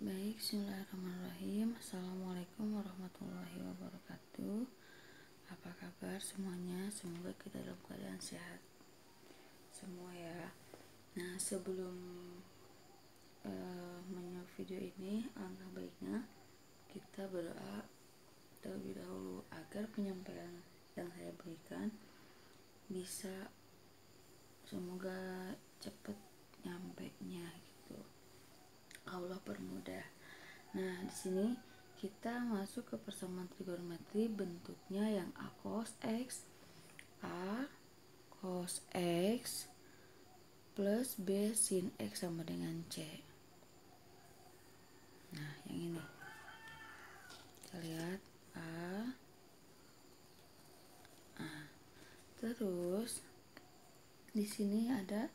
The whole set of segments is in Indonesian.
Baik, bismillahirrahmanirrahim. Assalamualaikum warahmatullahi wabarakatuh. Apa kabar semuanya? Semoga kita dalam keadaan sehat semua ya. Nah, sebelum menyimak video ini, alangkah baiknya kita berdoa terlebih dahulu agar penyampaian yang saya berikan bisa semoga cepat nyampainya gitu. Allah permudah. Nah, di sini kita masuk ke persamaan trigonometri bentuknya yang A cos X, A cos X plus B sin X sama dengan C. Nah, yang ini kita lihat A. Terus di sini ada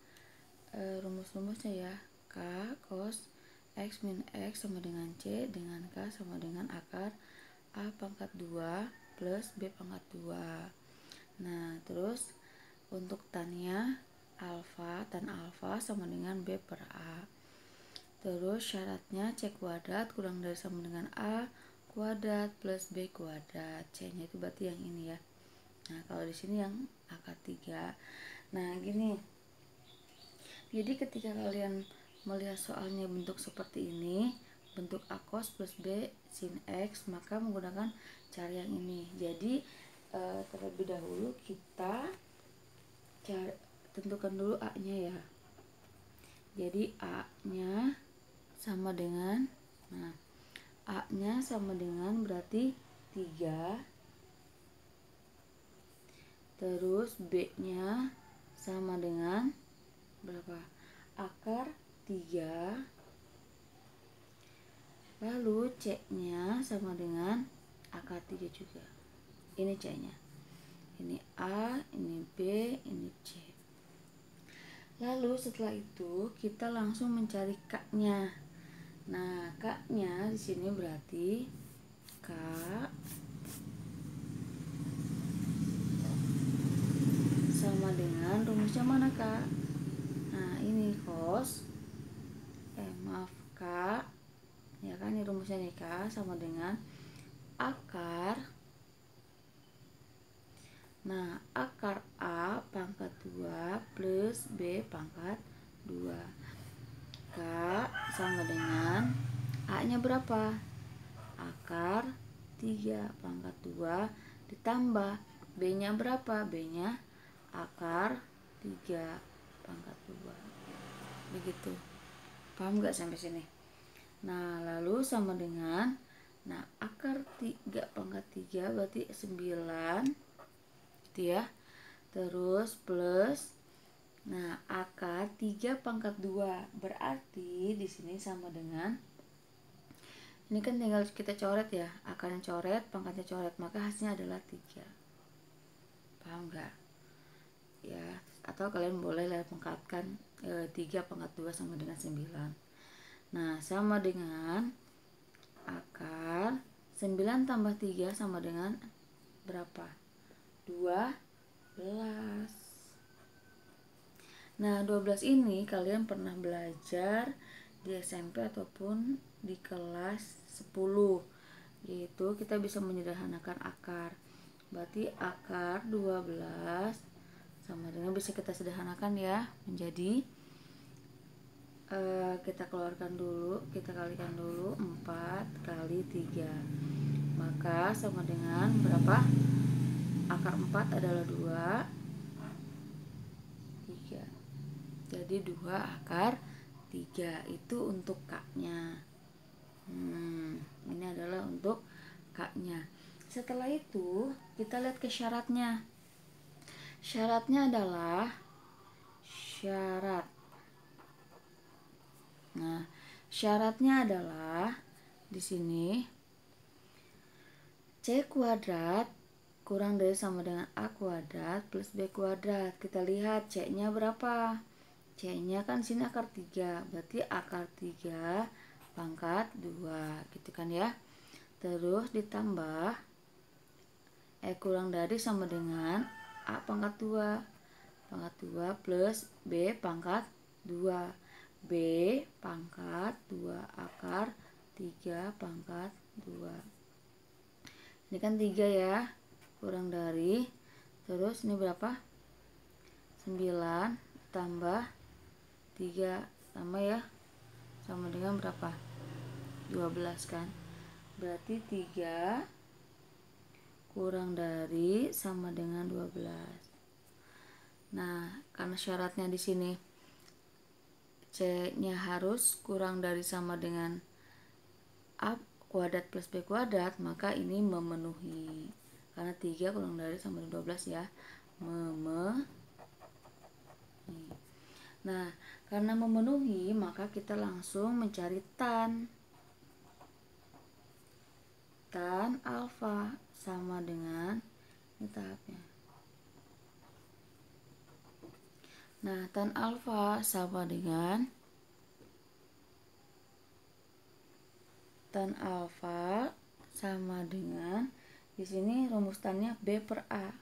rumus-rumusnya ya. K cos X min X sama dengan C dengan K sama dengan akar A pangkat 2 plus B pangkat 2. Nah, terus untuk tannya tan alfa sama dengan B per A. Terus syaratnya C kuadrat kurang dari sama dengan A kuadrat plus B kuadrat. C-nya itu berarti yang ini ya. Nah, kalau di sini yang akar 3. Nah, gini. Jadi ketika kalian melihat soalnya bentuk seperti ini, bentuk A cos plus B sin X, maka menggunakan cara yang ini. Jadi terlebih dahulu kita tentukan dulu A-nya ya. Jadi A-nya sama dengan, A-nya sama dengan berarti 3. Terus B-nya sama dengan berapa? Akar 3. Lalu C-nya sama dengan akar 3 juga. Ini C-nya. Ini A, ini B, ini C. Lalu setelah itu kita langsung mencari K-nya. Nah, K-nya di sini berarti K sama dengan rumusnya mana, Kak? Nah, ini cos K ya kan, ini rumusnya nih, K sama dengan akar, nah akar A pangkat 2 plus B pangkat 2. K sama dengan A nya berapa? Akar 3 pangkat 2 ditambah B nya berapa? B nya akar 3 pangkat 2. Begitu. Paham gak sampai sini? Nah, lalu sama dengan, nah akar 3 pangkat 3 berarti 9 gitu ya. Terus plus, nah akar 3 pangkat 2 berarti di sini sama dengan, ini kan tinggal kita coret ya, akarnya coret, pangkatnya coret, maka hasilnya adalah 3. Paham gak? Ya, atau kalian boleh lengkapkan 3 pangkat 2 sama dengan 9. Nah, sama dengan akar 9 tambah 3 sama dengan berapa? 12. Nah, 12 ini kalian pernah belajar di SMP ataupun di kelas 10. Yaitu kita bisa menyederhanakan akar. Berarti akar 12 sama dengan, bisa kita sederhanakan ya menjadi, kita keluarkan dulu, kita kalikan dulu 4 kali 3, maka sama dengan berapa? Akar 4 adalah 2, 3, jadi 2 akar 3. Itu untuk K nya. Ini adalah untuk K nya. Setelah itu kita lihat ke syaratnya. Syaratnya adalah syaratnya adalah di sini C kuadrat kurang dari sama dengan A kuadrat plus B kuadrat. Kita lihat C-nya berapa? C-nya kan sini akar 3, berarti akar 3 pangkat 2 gitu kan ya. Terus ditambah kurang dari sama dengan A pangkat 2 plus B pangkat 2. B pangkat 2 akar 3 pangkat 2. Ini kan 3 ya, kurang dari, terus ini berapa? 9 tambah 3 sama ya, sama dengan berapa? 12 kan. Berarti 3 kurang dari sama dengan 12. Nah, karena syaratnya di sini C-nya harus kurang dari sama dengan A kuadrat plus B kuadrat, maka ini memenuhi. Karena 3 kurang dari sama dengan 12 ya, memenuhi. Nah, karena memenuhi, maka kita langsung mencari tan. Tan alfa sama dengan, ini tahapnya. Nah, tan alfa sama dengan di sini rumus tannya B per A.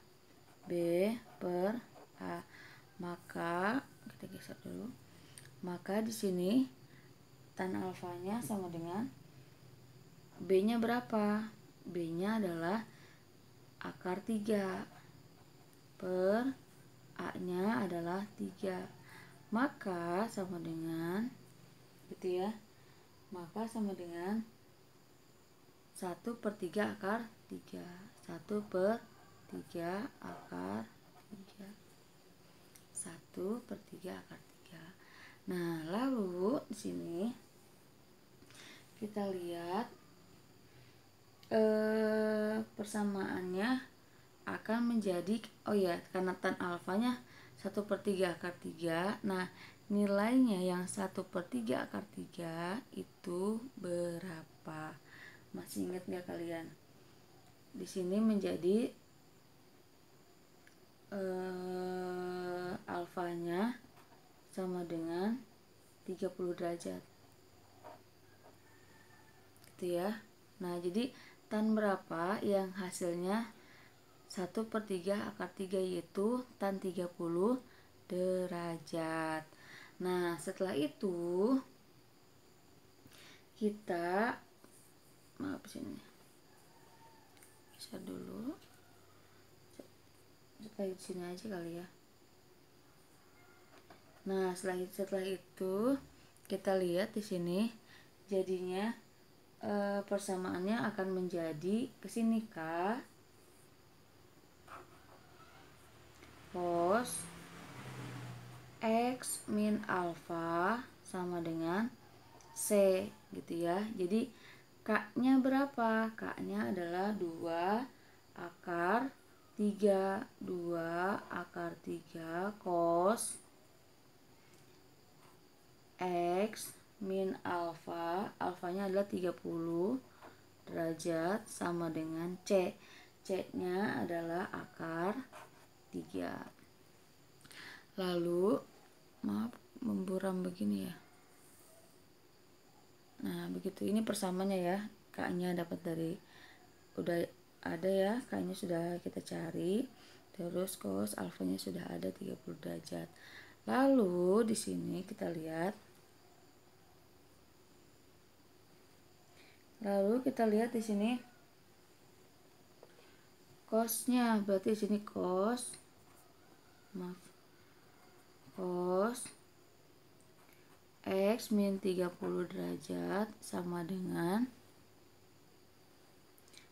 B per A. Maka kita geser dulu. Maka di sini tan alfanya sama dengan B-nya berapa? B-nya adalah akar 3 per A-nya adalah 3. Maka sama dengan gitu ya. Maka sama dengan 1/3 akar 3. 1/3 akar 3. 1/3 akar 3. Nah, lalu di sini kita lihat persamaannya akan menjadi, oh ya, karena tan alfanya 1/3 akar 3. Nah, nilainya yang 1/3 akar 3 itu berapa? Masih ingat nggak kalian? Di sini menjadi alfanya sama dengan 30 derajat. Gitu ya. Nah, jadi tan berapa yang hasilnya 1/3 akar 3, yaitu tan 30 derajat. Nah, setelah itu kita sini bisa dulu, setelah di sini aja kali ya. Nah, setelah itu kita lihat di sini jadinya persamaannya akan menjadi kesini K cos X min alfa sama dengan C gitu ya. Jadi K-nya berapa? K-nya adalah 2 akar 3. 2 akar 3 cos X min alfa, alfanya adalah 30 derajat sama dengan C. C-nya adalah akar 3. Lalu, maaf memburam begini ya. Nah, begitu, ini persamanya ya. K-nya dapat dari, udah ada ya, K-nya sudah kita cari. Terus cos alfanya sudah ada 30 derajat. Lalu di sini kita lihat. Lalu kita lihat di sini cosnya, berarti di sini cos X min 30 derajat sama dengan,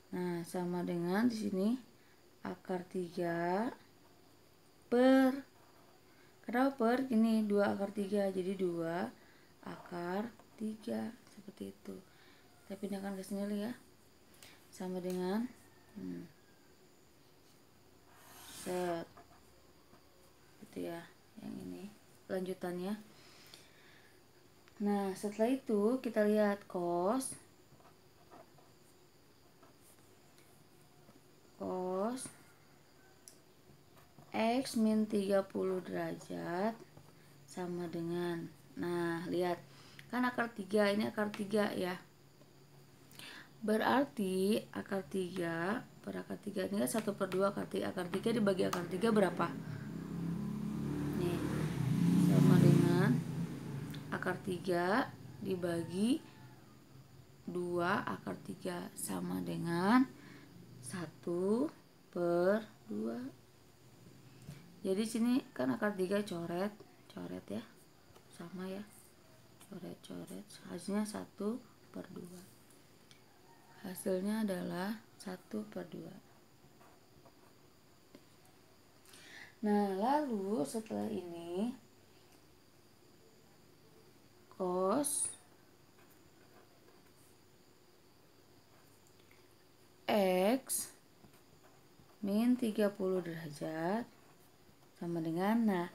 nah sama dengan di sini akar 3 per, kenapa per? Ini 2 akar 3, jadi 2 akar 3 seperti itu. Kita pindahkan ke sini ya, sama dengan set gitu ya, yang ini lanjutannya. Nah, setelah itu kita lihat cos X min 30 derajat sama dengan, nah lihat kan akar 3, ini akar 3 ya, berarti akar 3 per akar 3 ini kan 1/2 akar 3. Akar 3 dibagi akar 3 berapa? Nih, sama dengan akar 3 dibagi 2 akar 3 sama dengan 1/2. Jadi sini kan akar 3 coret ya, sama ya, coret, hasilnya 1/2. Hasilnya adalah 1/2. Nah, lalu setelah ini cos X min 30 derajat sama dengan, nah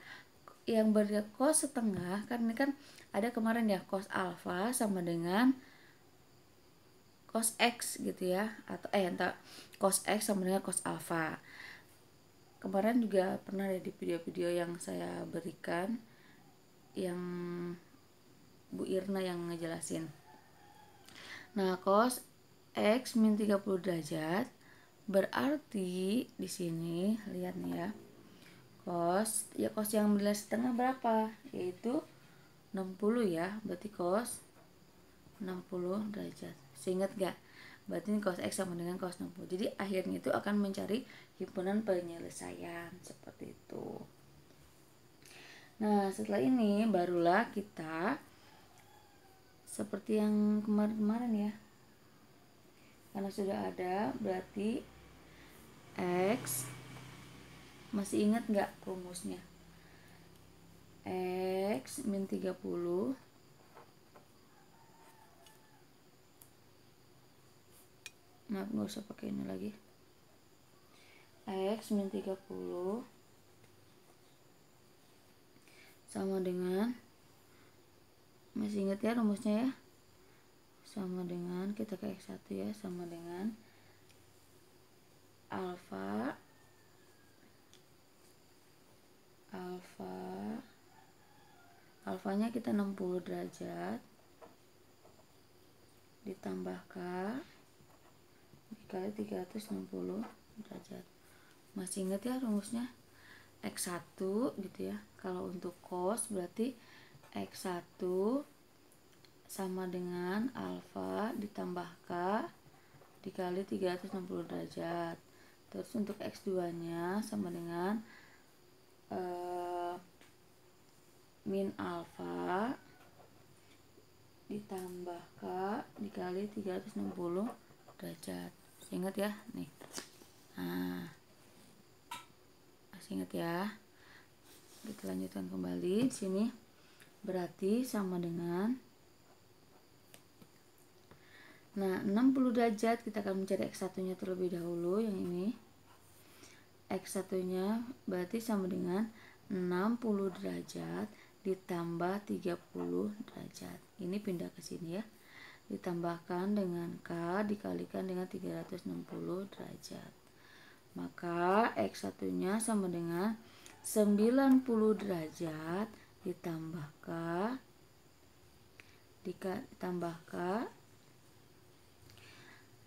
yang cos setengah kan ini kan ada kemarin ya, cos alfa sama dengan cos X gitu ya, atau cos X sama dengan cos alfa. Kemarin juga pernah ada di video-video yang saya berikan yang Bu Irna yang ngejelasin. Nah, cos X min 30 derajat berarti di sini lihat nih ya. Cos yang nilai setengah berapa? Yaitu 60 ya. Berarti cos 60 derajat. Seingat gak? Berarti ini cos X sama dengan cos 60. Jadi akhirnya itu akan mencari himpunan penyelesaian seperti itu. Nah, setelah ini barulah kita seperti yang kemarin-kemarin ya. Karena sudah ada, berarti X, masih ingat nggak rumusnya? X min 30 maaf, nggak usah pakai ini lagi. X min 30 sama dengan, masih ingat ya rumusnya ya, sama dengan, kita ke X1 ya, sama dengan alfanya kita 60 derajat ditambah K dikali 360 derajat. Masih ingat ya rumusnya? X1 gitu ya. Kalau untuk cos berarti X1 sama dengan alfa ditambah K dikali 360 derajat. Terus untuk X2 nya sama dengan min alfa ditambah K dikali 360 derajat. Ingat ya nih. Nah, masih ingat ya. Kita lanjutkan kembali di sini. Berarti sama dengan, nah 60 derajat kita akan mencari X1 nya terlebih dahulu, yang ini X1 nya berarti sama dengan 60 derajat ditambah 30 derajat. Ini pindah ke sini ya. Ditambahkan dengan K dikalikan dengan 360 derajat. Maka X1 nya sama dengan 90 derajat ditambah K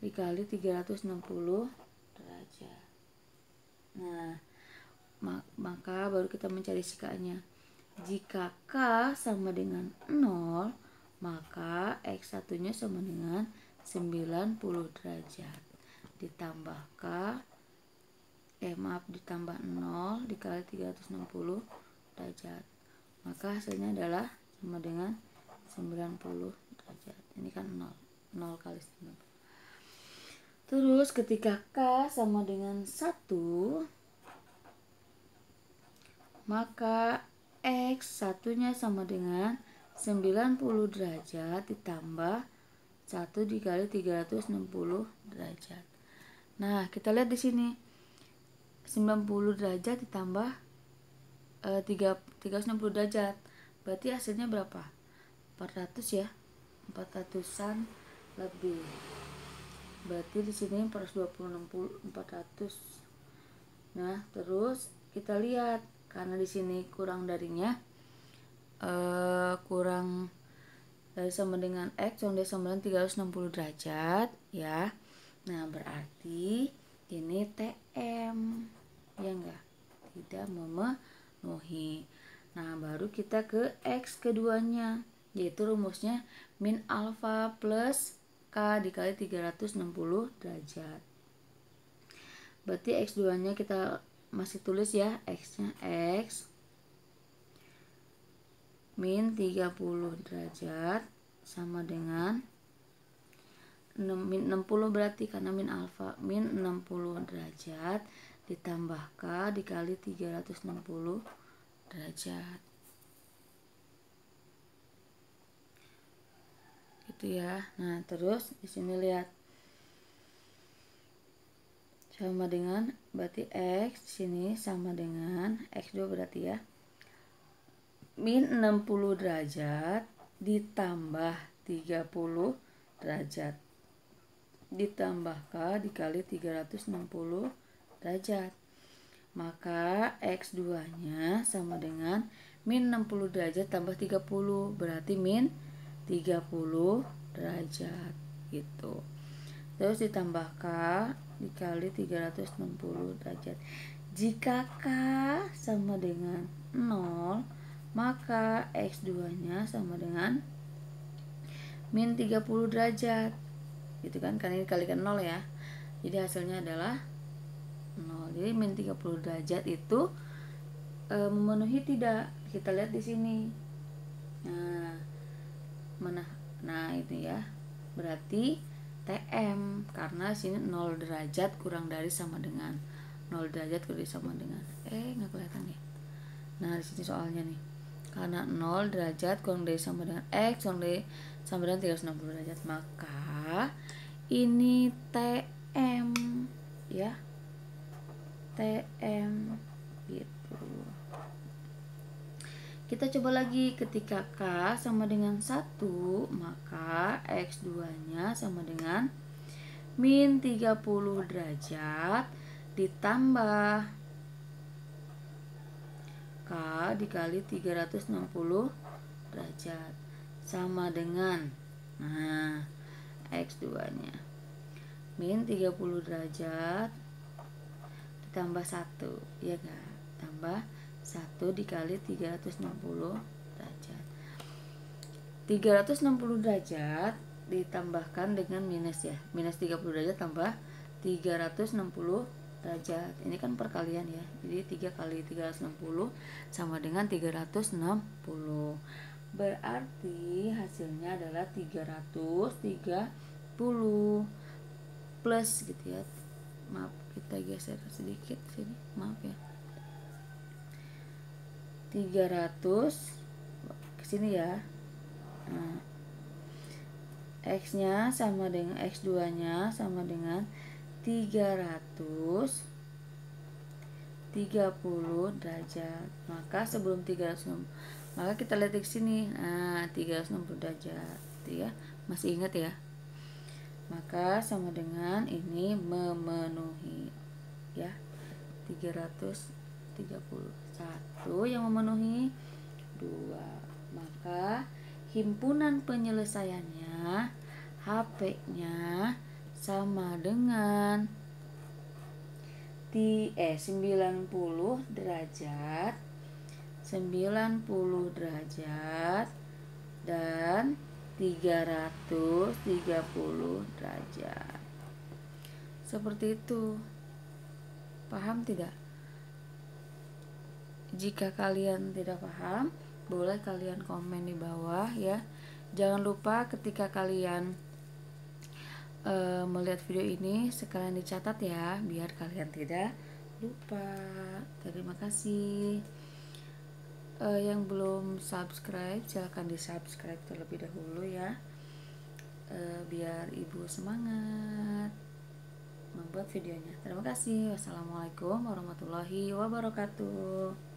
dikali 360 derajat. Nah, maka baru kita mencari si K-nya. Jika K sama dengan 0, maka X1 nya sama dengan 90 derajat ditambah K ditambah 0 dikali 360 derajat. Maka hasilnya adalah sama dengan 90 derajat. Ini kan 0 kali 90. Terus ketika K sama dengan 1, maka X1 nya sama dengan 90 derajat ditambah 1 dikali 360 derajat. Nah, kita lihat di sini 90 derajat ditambah 360 derajat. Berarti hasilnya berapa? 400 ya. 400-an lebih. Berarti di sini 400. Nah, terus kita lihat karena di sini kurang darinya kurang dari sama dengan X yang sama dengan 360 derajat ya. Nah, berarti ini TM ya enggak? Tidak memenuhi. Nah, baru kita ke X keduanya, yaitu rumusnya min alfa plus K dikali 360 derajat. Berarti X2 nya kita masih tulis ya, X nya X min 30 derajat sama dengan min 60 berarti karena min alfa, min 60 derajat ditambah K dikali 360 derajat. Gitu ya. Nah, terus di sini lihat sama dengan berarti X sini sama dengan X2 berarti ya. Min 60 derajat ditambah 30 derajat ditambah K dikali 360 derajat. Maka X2 nya sama dengan min 60 derajat tambah 30 berarti min 30 derajat gitu. Terus ditambah K dikali 360 derajat. Jika K sama dengan 0, maka X2 nya sama dengan min 30 derajat gitu kan, karena ini kalikan 0 ya, jadi hasilnya adalah 0. Jadi min 30 derajat itu memenuhi tidak, kita lihat di sini. Nah, mana? Nah, itu ya. Berarti TM karena sini 0 derajat kurang dari sama dengan 0 derajat kurang dari sama dengan nggak kelihatan ya. Nah, di sini soalnya nih. Karena 0 derajat kurang dari sama dengan X kurang dari sama dengan 360 derajat, maka ini TM ya. TM gitu. Kita coba lagi, ketika K sama dengan 1, maka X2 nya sama dengan min 30 derajat ditambah K dikali 360 derajat sama dengan, nah, X2 nya min 30 derajat ditambah 1 ya kan, tambah 1 dikali 360 derajat. 360 derajat ditambahkan dengan minus ya, minus 30 derajat tambah 360 derajat. Ini kan perkalian ya, jadi 3 kali 360 sama dengan 360. Berarti hasilnya adalah 330 plus gitu ya. Maaf, kita geser sedikit sini, maaf ya. 300 ke sini ya. Nah, X nya sama dengan X2 nya sama dengan 330 derajat. Maka sebelum 360, maka kita lihat di sini. Nah, 360 derajat gitu ya. Masih ingat ya? Maka sama dengan ini memenuhi ya. 331 yang memenuhi 2. Maka himpunan penyelesaiannya HP-nya sama dengan 90 derajat, 90 derajat dan 330 derajat. Seperti itu. Paham tidak? Jika kalian tidak paham, boleh kalian komen di bawah ya. Jangan lupa ketika kalian melihat video ini sekalian dicatat ya, biar kalian tidak lupa. Terima kasih. Yang belum subscribe silahkan di subscribe terlebih dahulu ya, biar ibu semangat membuat videonya. Terima kasih. Wassalamualaikum warahmatullahi wabarakatuh.